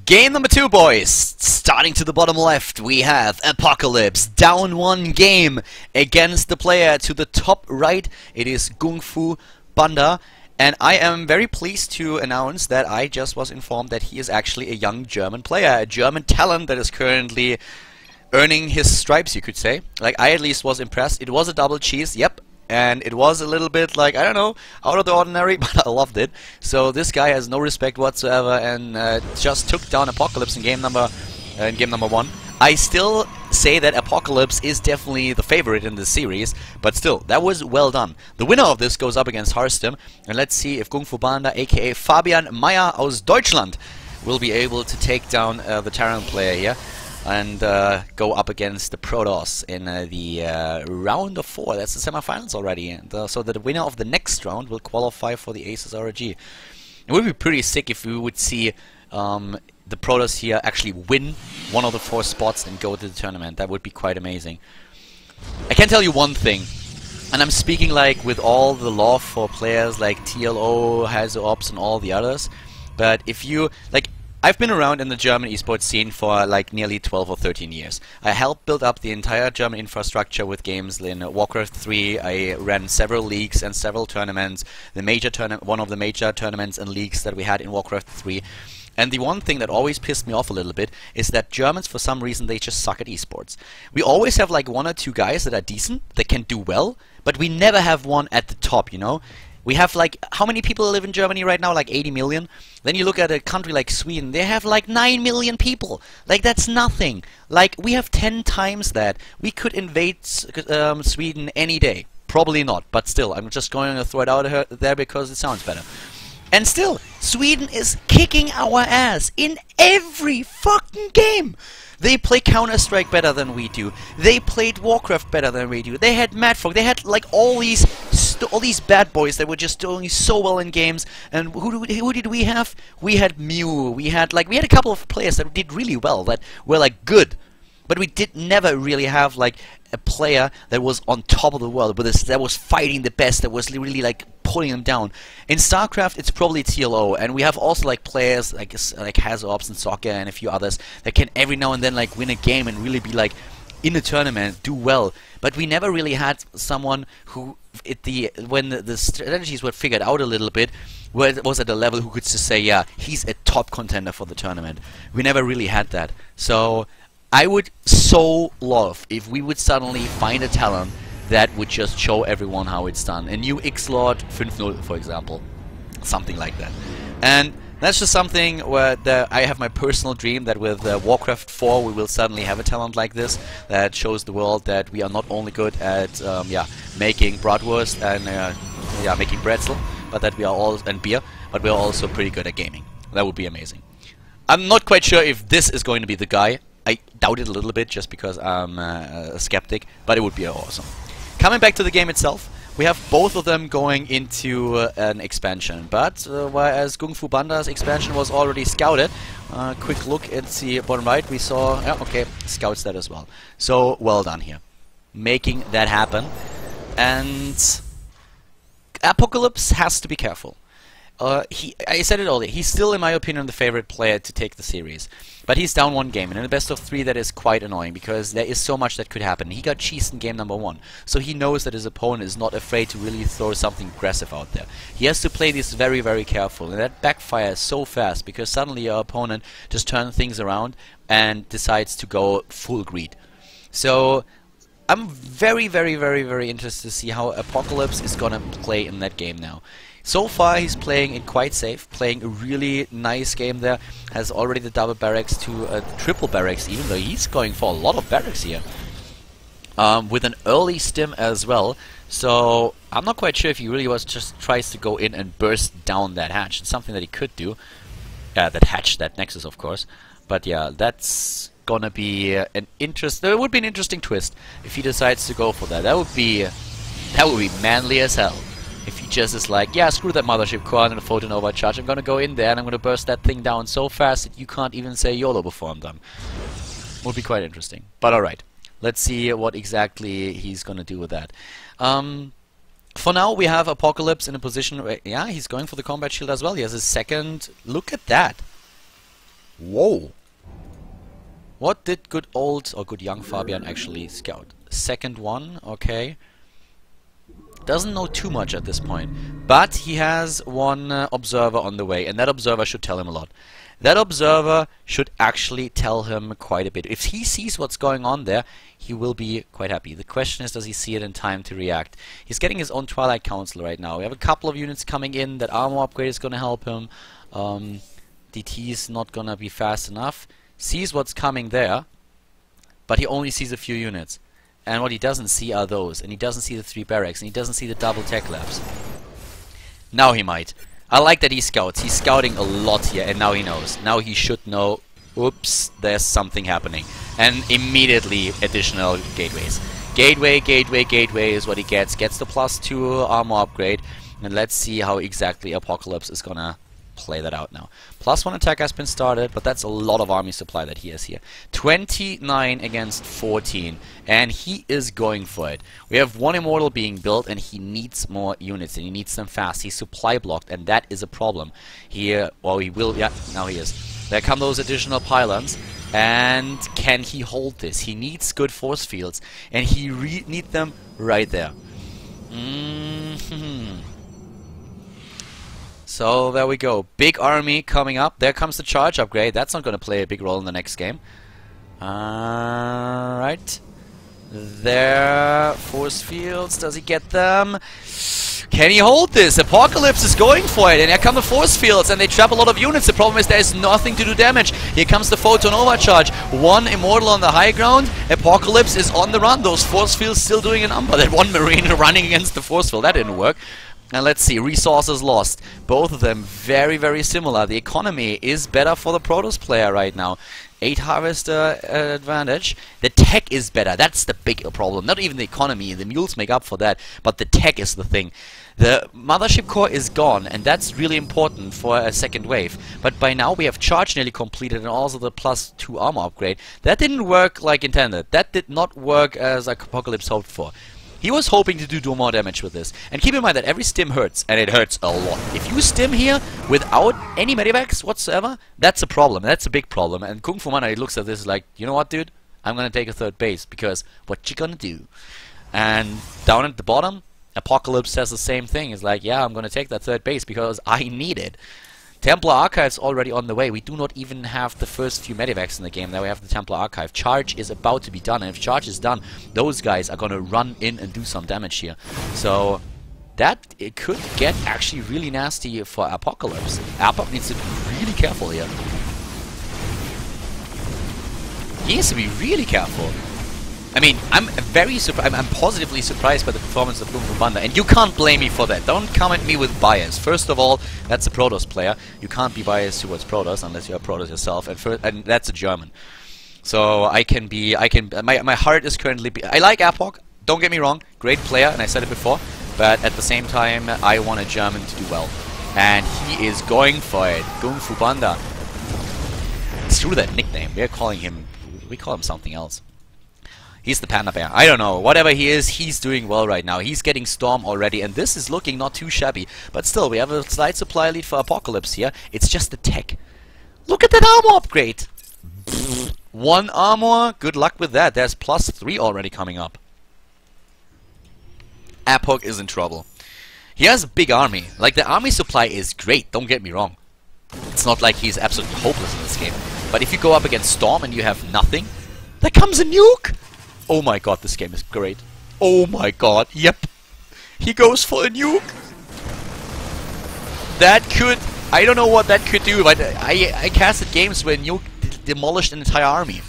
Game number 2, boys. Starting to the bottom left, we have Apocalypse down one game against the player to the top right. It is GungFuBanda, and I am very pleased to announce that I just was informed that he is actually a young German player, a German talent that is currently earning his stripes, you could say. Like, I at least was impressed. It was a double cheese, yep. And it was a little bit like, I don't know, out of the ordinary, but I loved it. So this guy has no respect whatsoever and just took down Apocalypse in game number 1. I still say that Apocalypse is definitely the favorite in this series, but still, that was well done. The winner of this goes up against Harstem, and let's see if GungFuBanda, aka Fabian Meyer aus Deutschland, will be able to take down the Terran player here and go up against the Protoss in the round of 4. That's the semifinals already, and so the winner of the next round will qualify for the ASUS RoG. It would be pretty sick if we would see the Protoss here actually win one of the 4 spots and go to the tournament. That would be quite amazing. I can tell you one thing, and I'm speaking like with all the love for players like TLO, ASUS and all the others, but if you like, I've been around in the German esports scene for like nearly 12 or 13 years. I helped build up the entire German infrastructure with games in Warcraft 3. I ran several leagues and several tournaments. One of the major tournaments and leagues that we had in Warcraft 3. And the one thing that always pissed me off a little bit is that Germans, for some reason, they just suck at esports. We always have like 1 or 2 guys that are decent, that can do well, but we never have one at the top, you know? We have like, how many people live in Germany right now? Like 80 million? Then you look at a country like Sweden, they have like 9 million people. Like, that's nothing. Like, we have 10 times that. We could invade Sweden any day. Probably not, but still, I'm just going to throw it out there because it sounds better. And still, Sweden is kicking our ass in every fucking game. They play Counter-Strike better than we do. They played Warcraft better than we do. They had Madfrog. They had like all these bad boys that were just doing so well in games. And who did we have? We had Mew. We had a couple of players that did really well, that were like good. But we never really have like a player that was on top of the world, but that was fighting the best, that was really like pulling them down. In StarCraft, it's probably TLO, and we have also like players like ASUS and Soccer and a few others that can every now and then like win a game and really be like in a tournament, do well. But we never really had someone who, when the strategies were figured out a little bit, was at a level who could just say, yeah, he's a top contender for the tournament. We never really had that. So I would so love if we would suddenly find a talent that would just show everyone how it's done. A new X-Lord 5.0, for example. Something like that. And that's just something where I have my personal dream that with Warcraft 4 we will suddenly have a talent like this that shows the world that we are not only good at making bratwurst and making bretzel, but that we are all, and beer, but we are also pretty good at gaming. That would be amazing. I'm not quite sure if this is going to be the guy. I doubt it a little bit just because I'm a skeptic, but it would be awesome. Coming back to the game itself, we have both of them going into an expansion, but whereas GungFuBanda's expansion was already scouted, quick look at the bottom right, we saw, yeah, okay, scouts that as well. So, well done here. Making that happen. And Apocalypse has to be careful. I said it earlier, he's still, in my opinion, the favorite player to take the series. But he's down 1 game, and in a best of 3 that is quite annoying, because there is so much that could happen. He got cheesed in game number 1, so he knows that his opponent is not afraid to really throw something aggressive out there. He has to play this very, very careful, and that backfires so fast, because suddenly your opponent just turns things around and decides to go full greed. So I'm very, very, very, very interested to see how Apocalypse is gonna play in that game now. So far he's playing it quite safe, playing a really nice game there, has already the double barracks to triple barracks, even though he's going for a lot of barracks here. With an early stim as well, so I'm not quite sure if he really just tries to go in and burst down that hatch. It's something that he could do. That nexus, of course. But yeah, that's gonna be an there would be an interesting twist if he decides to go for that. That would be manly as hell. If he just is like, yeah, screw that mothership core and a photon overcharge, I'm gonna go in there and I'm gonna burst that thing down so fast that you can't even say YOLO before I'm done. Would be quite interesting. But alright, let's see what exactly he's gonna do with that. For now, we have Apocalypse in a position where, yeah, he's going for the combat shield as well. He has his second. Look at that. Whoa! What did good old, or good young Fabian actually scout? Second one, okay. Doesn't know too much at this point, but he has one observer on the way, and that observer should tell him a lot. That observer should actually tell him quite a bit. If he sees what's going on there, he will be quite happy. The question is, does he see it in time to react? He's getting his own Twilight Council right now. We have a couple of units coming in. That armor upgrade is going to help him. DT is not going to be fast enough. Sees what's coming there, but he only sees a few units. And what he doesn't see are those. And he doesn't see the 3 barracks. And he doesn't see the double tech labs. Now he might. I like that he scouts. He's scouting a lot here, and now he knows. Now he should know, oops, there's something happening. And immediately additional gateways. Gateway, gateway, gateway is what he gets. Gets the +2 armor upgrade. And let's see how exactly Apocalypse is gonna play that out now. +1 attack has been started, but that's a lot of army supply that he has here. 29 against 14, and he is going for it. We have one Immortal being built, and he needs more units, and he needs them fast. He's supply blocked, and that is a problem. Here, well, he will, yeah, now he is. There come those additional pylons, and can he hold this? He needs good force fields, and he needs them right there. So there we go. Big army coming up. There comes the charge upgrade. That's not going to play a big role in the next game. Alright. There. Force fields. Does he get them? Can he hold this? Apocalypse is going for it. And here come the force fields. And they trap a lot of units. The problem is there is nothing to do damage. Here comes the photon overcharge. One Immortal on the high ground. Apocalypse is on the run. Those force fields still doing a number. That one Marine running against the force field. That didn't work. And let's see, resources lost. Both of them very, very similar. The economy is better for the Protoss player right now. 8 harvester advantage. The tech is better. That's the big problem. Not even the economy. The mules make up for that. But the tech is the thing. The mothership core is gone, and that's really important for a second wave. But by now we have charge nearly completed and also the +2 armor upgrade. That didn't work like intended. That did not work as Apocalypse hoped for. He was hoping to do more damage with this. And keep in mind that every stim hurts, and it hurts a lot. If you stim here without any medivacs whatsoever, that's a problem. That's a big problem. And GungFuBanda looks at this like, you know what, dude? I'm gonna take a 3rd base, because what you gonna do? And down at the bottom, Apocalypse says the same thing. It's like, yeah, I'm gonna take that 3rd base because I need it. Templar Archive's already on the way. We do not even have the first few medivacs in the game. Now we have the Templar Archive. Charge is about to be done, and if Charge is done, those guys are gonna run in and do some damage here. So that it could get actually really nasty for Apocalypse. Apoc needs to be really careful here. He needs to be really careful. I mean, I'm positively surprised by the performance of GungFuBanda, and you can't blame me for that. Don't come at me with bias. First of all, that's a Protoss player. You can't be biased towards Protoss unless you're a Protoss yourself, and that's a German. So my heart is currently. I like Apoc. Don't get me wrong, great player, and I said it before. But at the same time, I want a German to do well, and he is going for it. GungFuBanda. Screw that nickname. We call him something else. He's the Panda Bear. I don't know. Whatever he is, he's doing well right now. He's getting Storm already, and this is looking not too shabby. But still, we have a slight supply lead for Apocalypse here. It's just the tech. Look at that armor upgrade! 1 armor. Good luck with that. There's +3 already coming up. Apoc is in trouble. He has a big army. Like, the army supply is great, don't get me wrong. It's not like he's absolutely hopeless in this game. But if you go up against Storm and you have nothing, there comes a nuke! Oh my god, this game is great. Oh my god, yep. He goes for a nuke. That could... I don't know what that could do, but I casted games where nuke demolished an entire army.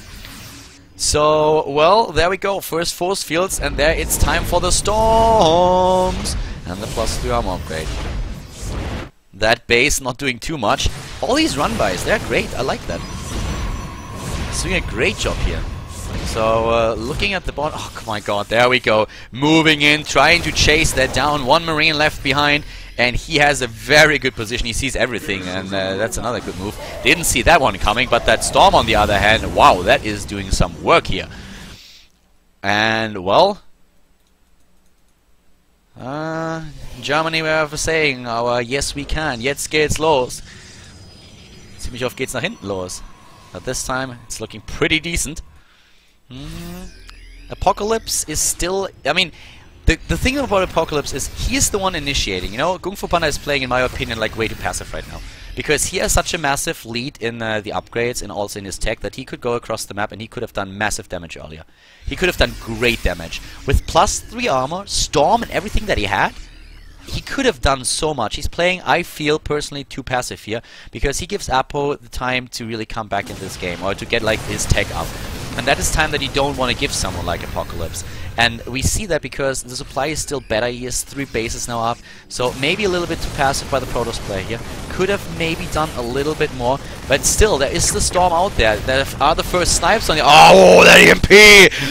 So, well, there we go. First force fields, and there it's time for the storms. And the +3 armor upgrade. That base not doing too much. All these run-bys, they're great. I like that. He's doing a great job here. So, looking at the bottom... Oh, my god, there we go. Moving in, trying to chase that down. 1 Marine left behind, and he has a very good position. He sees everything, and that's another good move. Didn't see that one coming, but that Storm, on the other hand, wow, that is doing some work here. And, well... Germany, we have a saying, our yes we can, jetzt geht's los. Ziemlich oft geht's nach hinten los. But this time, it's looking pretty decent. Apocalypse is still... I mean, the thing about Apocalypse is he's the one initiating. You know, GungFuBanda is playing, in my opinion, like way too passive right now. Because he has such a massive lead in the upgrades and also in his tech that he could go across the map and he could have done massive damage earlier. He could have done great damage. With +3 armor, Storm and everything that he had, he could have done so much. He's playing, I feel, personally too passive here, because he gives Apo the time to really come back in this game, or to get like his tech up. And that is time that you don't want to give someone like Apocalypse. And we see that because the supply is still better. He has 3 bases now up, so maybe a little bit too passive by the Protoss player here. Could have maybe done a little bit more, but still, there is the Storm out there. There are the first snipes on the... Oh, that EMP!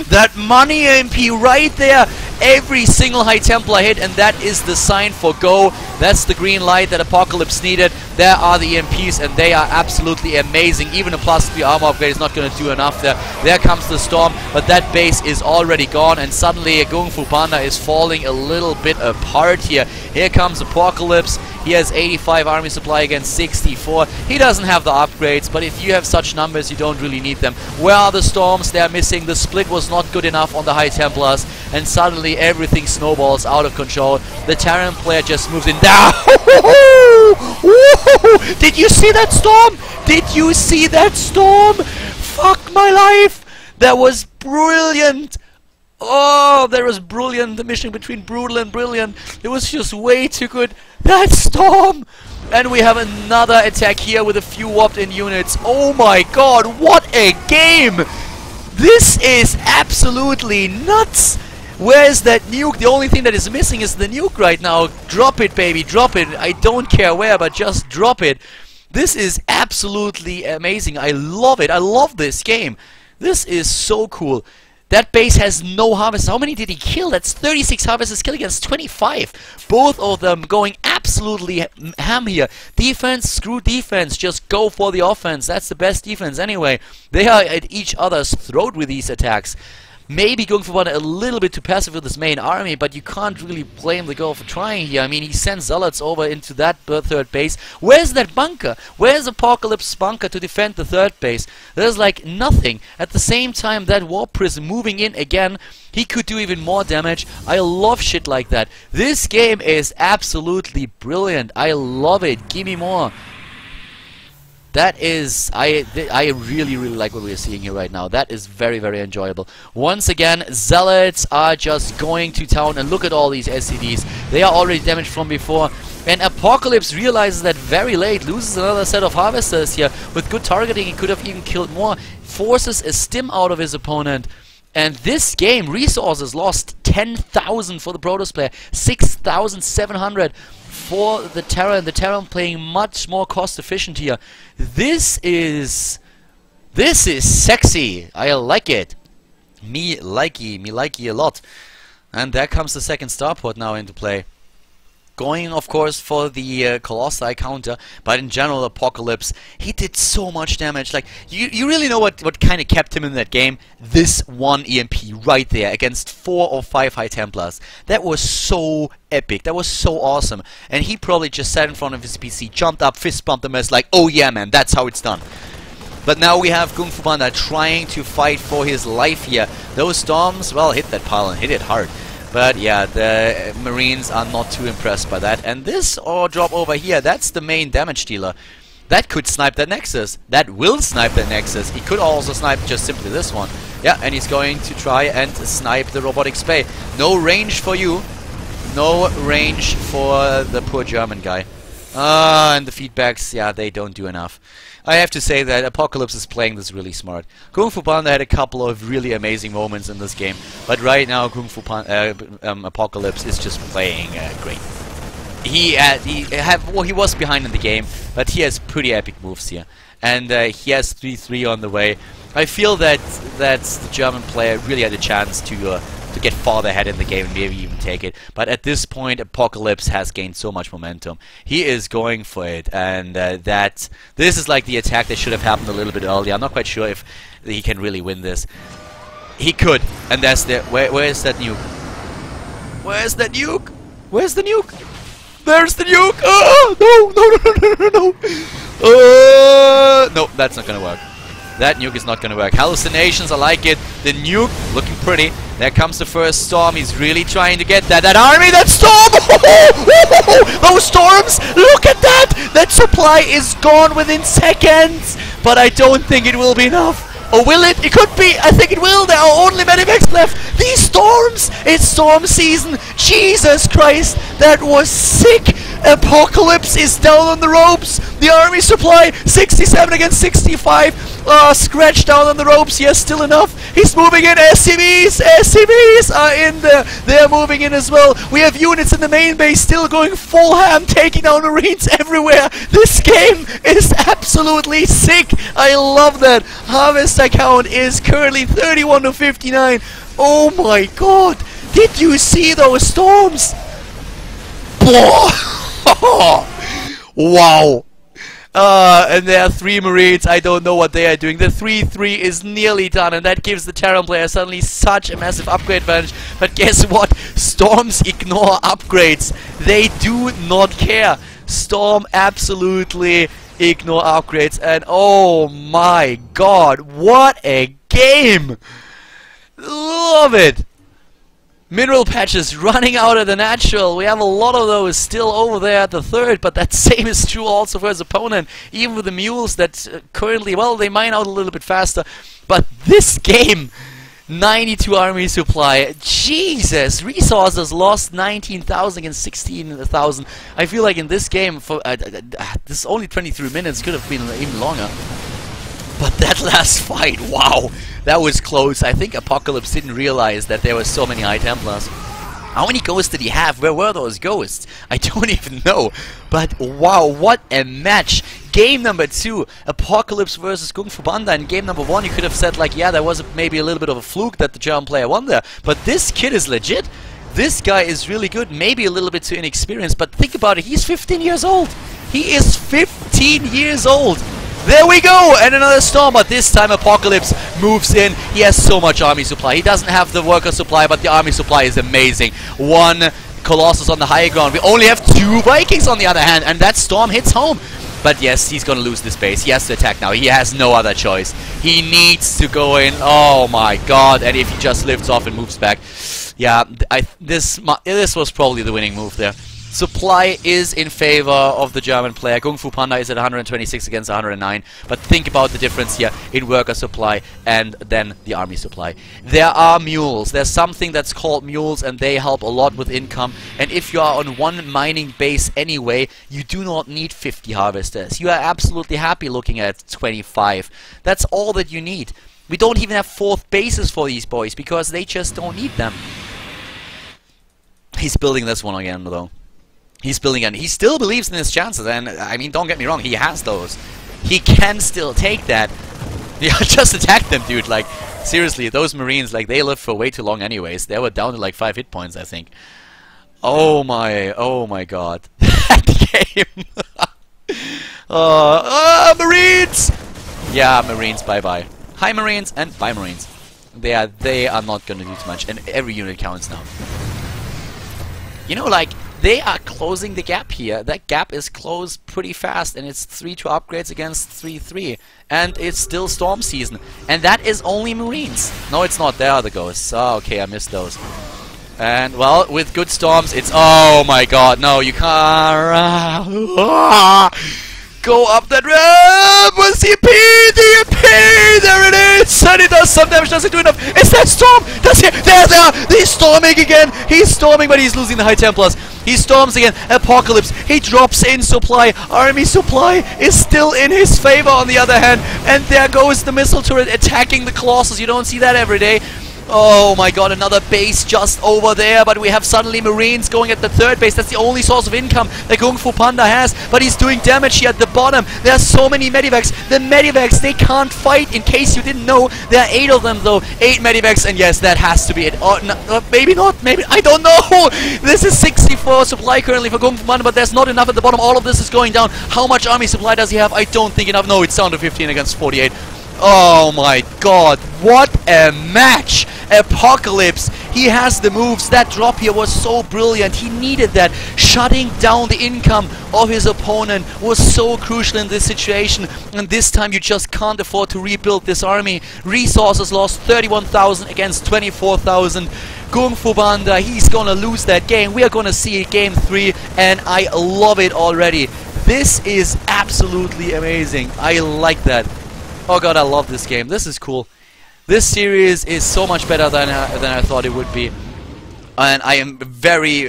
That money EMP right there! Every single High Templar hit, and that is the sign for go. That's the green light that Apocalypse needed. There are the EMPs, and they are absolutely amazing. Even a +3 armor upgrade is not going to do enough there. There comes the Storm, but that base is already gone, and suddenly GungFuBanda is falling a little bit apart here. Here comes Apocalypse. He has 85 army supply against 64. He doesn't have the upgrades, but if you have such numbers, you don't really need them. Where are the Storms? They're missing. The split was not good enough on the High Templars, and suddenly everything snowballs out of control. The Terran player just moves in down. Did you see that Storm? Did you see that Storm? Fuck my life. That was brilliant. Oh, that was brilliant. The mission between brutal and brilliant. It was just way too good. That Storm! And we have another attack here with a few warped in units. Oh my god, what a game! This is absolutely nuts! Where is that nuke? The only thing that is missing is the nuke right now. Drop it, baby, drop it. I don't care where, but just drop it. This is absolutely amazing. I love it. I love this game. This is so cool. That base has no harvesters. How many did he kill? That's 36 harvesters kill against 25. Both of them going absolutely ham here. Defense, screw defense. Just go for the offense. That's the best defense anyway. They are at each other's throat with these attacks. Maybe GungFuBanda a little bit too passive with his main army, but you can't really blame the girl for trying here. I mean, he sends Zealots over into that third base. Where's that bunker? Where's Apocalypse's bunker to defend the third base? There's like nothing. At the same time, that Warp Prism moving in again, he could do even more damage. I love shit like that. This game is absolutely brilliant. I love it. Give me more. That is, I really like what we are seeing here right now. That is very, very enjoyable. Once again, Zealots are just going to town, and look at all these SCDs. They are already damaged from before. And Apocalypse realizes that very late, loses another set of harvesters here. With good targeting, he could have even killed more. Forces a stim out of his opponent. And this game, resources lost 10,000 for the Protoss player, 6,700 for the Terran. The Terran playing much more cost efficient here. This is sexy. I like it. Me likey a lot. And there comes the second starport now into play. Going, of course, for the Colossi counter, but in general, Apocalypse, he did so much damage. Like, you really know what kind of kept him in that game? This one EMP right there against 4 or 5 High Templars. That was so epic. That was so awesome. And he probably just sat in front of his PC, jumped up, fist bumped him as like, oh yeah, man, that's how it's done. But now we have GungFuBanda trying to fight for his life here. Those Storms, well, hit that pile and hit it hard. But yeah, the Marines are not too impressed by that. And this ore drop over here, that's the main damage dealer. That could snipe that Nexus. That will snipe that Nexus. He could also snipe just simply this one. Yeah, and he's going to try and snipe the robotic spay. No range for you. No range for the poor German guy. And the feedbacks, yeah, they don't do enough. I have to say that Apocalypse is playing this really smart. GungFuBanda had a couple of really amazing moments in this game, but right now Apocalypse is just playing great. He was behind in the game, but he has pretty epic moves here, and he has 3-3 on the way. I feel that the German player really had a chance to get farther ahead in the game and maybe even take it. But at this point, Apocalypse has gained so much momentum. He is going for it, and this is like the attack that should have happened a little bit earlier. I'm not quite sure if he can really win this. He could, and that's the... Where is that nuke? Where's that nuke? Where's the nuke? There's the nuke! Oh, no! No! No! No! No! No! No, that's not gonna work. That nuke is not gonna work. Hallucinations, I like it. The nuke, looking pretty. There comes the first storm. He's really trying to get that army, that storm! Those storms! Look at that! That supply is gone within seconds! But I don't think it will be enough. Or will it? It could be. I think it will. There are only medivacs left. These storms! It's storm season. Jesus Christ, that was sick. Apocalypse is down on the ropes. The army supply 67 against 65. Scratch down on the ropes. Yes, still enough. He's moving in. SCVs. SCVs are in there. They're moving in as well. We have units in the main base still going full ham, taking down Marines everywhere. This game is absolutely sick. I love that. Harvest account is currently 31 to 59. Oh my god. Did you see those storms? Wow. And there are 3 Marines. I don't know what they are doing. The 3-3 is nearly done, and that gives the Terran player suddenly such a massive upgrade advantage. But guess what? Storms ignore upgrades. They do not care. Storm absolutely ignore upgrades. And oh my god, what a game! Love it! Mineral patches running out of the natural. We have a lot of those still over there at the 3rd, but that same is true also for his opponent. Even with the mules that currently, well, they mine out a little bit faster. But this game, 92 army supply. Jesus, resources lost 19,000 and 16,000. I feel like in this game, for this only 23 minutes, could have been even longer. But that last fight, wow, that was close. I think Apocalypse didn't realize that there were so many High Templars. How many ghosts did he have? Where were those ghosts? I don't even know. But wow, what a match. Game number 2, Apocalypse versus GungFuBanda. In game number 1, you could have said, like, yeah, there was maybe a little bit of a fluke that the German player won there. But this kid is legit. This guy is really good. Maybe a little bit too inexperienced. But think about it. He's 15 years old. He is 15 years old. There we go! And another storm, but this time Apocalypse moves in. He has so much army supply. He doesn't have the worker supply, but the army supply is amazing. 1 Colossus on the high ground. We only have 2 Vikings on the other hand, and that storm hits home. But yes, he's gonna lose this base. He has to attack now. He has no other choice. He needs to go in. Oh my god. And if he just lifts off and moves back. Yeah, this was probably the winning move there. Supply is in favor of the German player. GungFuBanda is at 126 against 109. But think about the difference here in worker supply and then the army supply. There are mules. There's something that's called mules, and they help a lot with income. And if you are on 1 mining base anyway, you do not need 50 harvesters. You are absolutely happy looking at 25. That's all that you need. We don't even have 4th bases for these boys because they just don't need them. He's building this one again though. He's building and he still believes in his chances, and I mean, don't get me wrong, he has those. He can still take that. Yeah, just attack them, dude. Like, seriously, those Marines, like, they lived for way too long anyways. They were down to like 5 hit points, I think. Oh my god. That game. Marines! Yeah, Marines, bye-bye. Hi, Marines, and bye, Marines. They are not gonna do too much, and every unit counts now. You know, like, they are closing the gap here. That gap is closed pretty fast, and it's 3-2 upgrades against 3-3. And it's still storm season. And that is only Marines. No, it's not. There are the ghosts. Oh, okay, I missed those. And, well, with good storms, it's... Oh, my god, no, you can't... Go up that ramp with CP, DMP, there it is, and it does some damage, does it do enough? Is that storm? Does he? There they are, he's storming again, he's storming, but he's losing the High Templars. He storms again, Apocalypse, he drops in supply, army supply is still in his favor on the other hand, and there goes the missile turret attacking the Colossus. You don't see that every day. Oh my god, another base just over there, but we have suddenly Marines going at the 3rd base. That's the only source of income that GungFuBanda has, but he's doing damage here at the bottom. There are so many medivacs. The medivacs, they can't fight, in case you didn't know. There are 8 of them though, 8 medivacs, and yes, that has to be it. Oh, no, maybe not, maybe, I don't know. This is 64 supply currently for GungFuBanda, but there's not enough at the bottom. All of this is going down. How much army supply does he have? I don't think enough. No, it's down to 15 against 48. Oh my god, what a match! Apocalypse He has the moves. That drop here was so brilliant. He needed that. Shutting down the income of his opponent was so crucial in this situation. And this time you just can't afford to rebuild this army. Resources lost 31,000 against 24,000. GungFuBanda, he's gonna lose that game. We are gonna see game 3, and I love it already. This is absolutely amazing. I like that. Oh god, I love this game. This is cool. This series is so much better than I thought it would be. And I'm very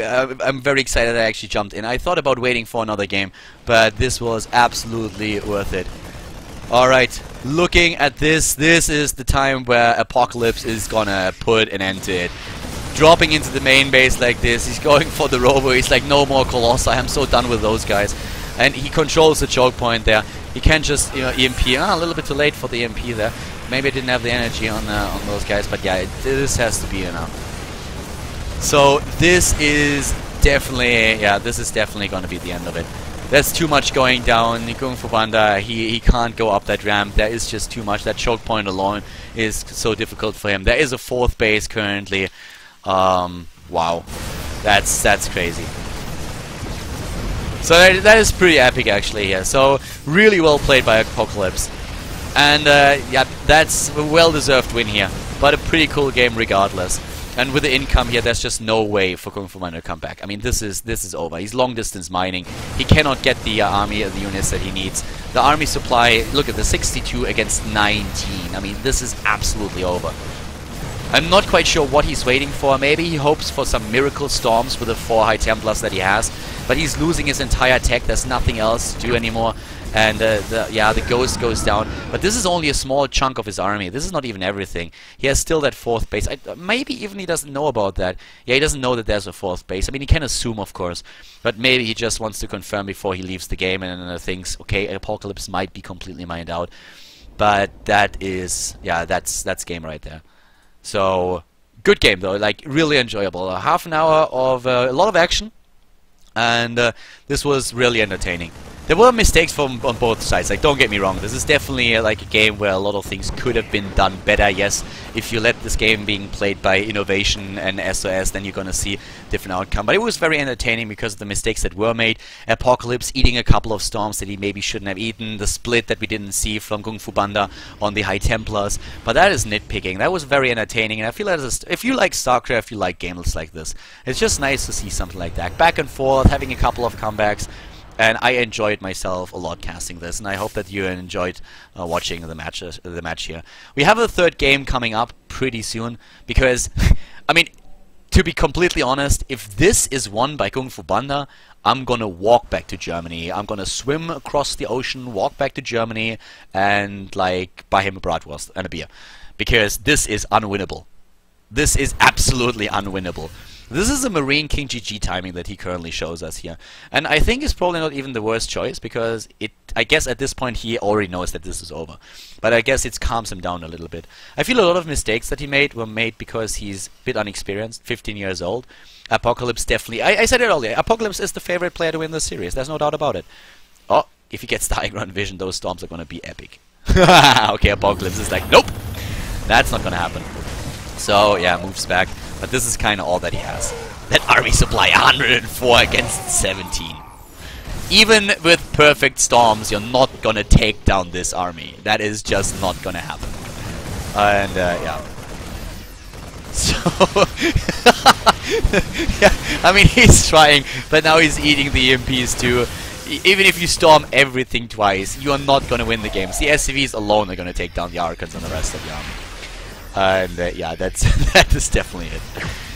excited I actually jumped in. I thought about waiting for another game, but this was absolutely worth it. Alright, looking at this is the time where Apocalypse is gonna put an end to it. Dropping into the main base like this, he's going for the robo, he's like, no more Colossi, I'm so done with those guys. And he controls the choke point there. He can't just, you know, EMP, a little bit too late for the EMP there. Maybe I didn't have the energy on those guys, but yeah, this has to be enough. So this is definitely, yeah, this is definitely going to be the end of it. There's too much going down. GungFuBanda, he can't go up that ramp. There is just too much. That choke point alone is so difficult for him. There is a 4th base currently. Wow, that's crazy. So that is pretty epic actually here. So really well played by Apocalypse. And yeah, that's a well-deserved win here. But a pretty cool game regardless. And with the income here, there's just no way for GungFuBanda to come back. I mean, this is over. He's long-distance mining. He cannot get the army, the units that he needs. The army supply, look at the 62 against 19. I mean, this is absolutely over. I'm not quite sure what he's waiting for. Maybe he hopes for some miracle storms with the 4 high Templars that he has. But he's losing his entire tech. There's nothing else to do anymore. And the ghost goes down. But this is only a small chunk of his army. This is not even everything. He has still that 4th base. Maybe even he doesn't know about that. Yeah, he doesn't know that there's a 4th base. I mean, he can assume, of course. But maybe he just wants to confirm before he leaves the game and thinks, okay, Apocalypse might be completely mined out. But that is, yeah, that's game right there. So, good game though, like really enjoyable. Half an hour of a lot of action, and this was really entertaining. There were mistakes on both sides, like don't get me wrong, this is definitely like a game where a lot of things could have been done better. Yes, if you let this game being played by Innovation and SOS, then you're gonna see different outcome. But it was very entertaining because of the mistakes that were made. Apocalypse eating a couple of storms that he maybe shouldn't have eaten, the split that we didn't see from GungFuBanda on the High Templars, but that is nitpicking. That was very entertaining, and I feel like if you like StarCraft, you like games like this. It's just nice to see something like that. Back and forth, having a couple of comebacks. And I enjoyed myself a lot casting this, and I hope that you enjoyed watching the match here. We have a 3rd game coming up pretty soon, because, I mean, to be completely honest, if this is won by GungFuBanda, I'm gonna walk back to Germany. I'm gonna swim across the ocean, walk back to Germany, and, like, buy him a bratwurst and a beer. Because this is unwinnable. This is absolutely unwinnable. This is a Marine King GG timing that he currently shows us here. And I think it's probably not even the worst choice, because I guess at this point he already knows that this is over. But I guess it calms him down a little bit. I feel a lot of mistakes that he made were made because he's a bit unexperienced, 15 years old. Apocalypse definitely, I said it earlier, Apocalypse is the favorite player to win this series, there's no doubt about it. Oh, if he gets the high ground vision, those storms are gonna be epic. Okay, Apocalypse is like, nope, that's not gonna happen. So, yeah, moves back. But this is kind of all that he has. That army supply, 104 against 17. Even with perfect storms, you're not gonna take down this army. That is just not gonna happen. And, yeah. So, yeah, I mean, he's trying, but now he's eating the EMPs too. Even if you storm everything twice, you are not gonna win the games. The SCVs alone are gonna take down the Archons and the rest of the army. And yeah, that is definitely it.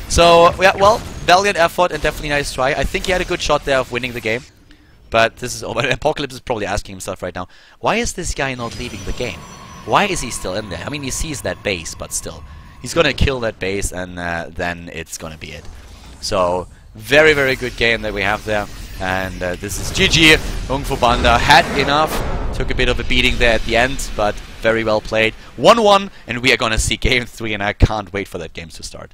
So yeah, well, valiant effort and definitely nice try. I think he had a good shot there of winning the game, but this is over. Apocalypse is probably asking himself right now, why is this guy not leaving the game? Why is he still in there? I mean, he sees that base, but still, he's gonna kill that base, and then it's gonna be it. So very, very good game that we have there, and this is GG. GungFuBanda had enough. Took a bit of a beating there at the end, but very well played. 1-1, and we are gonna see game 3, and I can't wait for that game to start.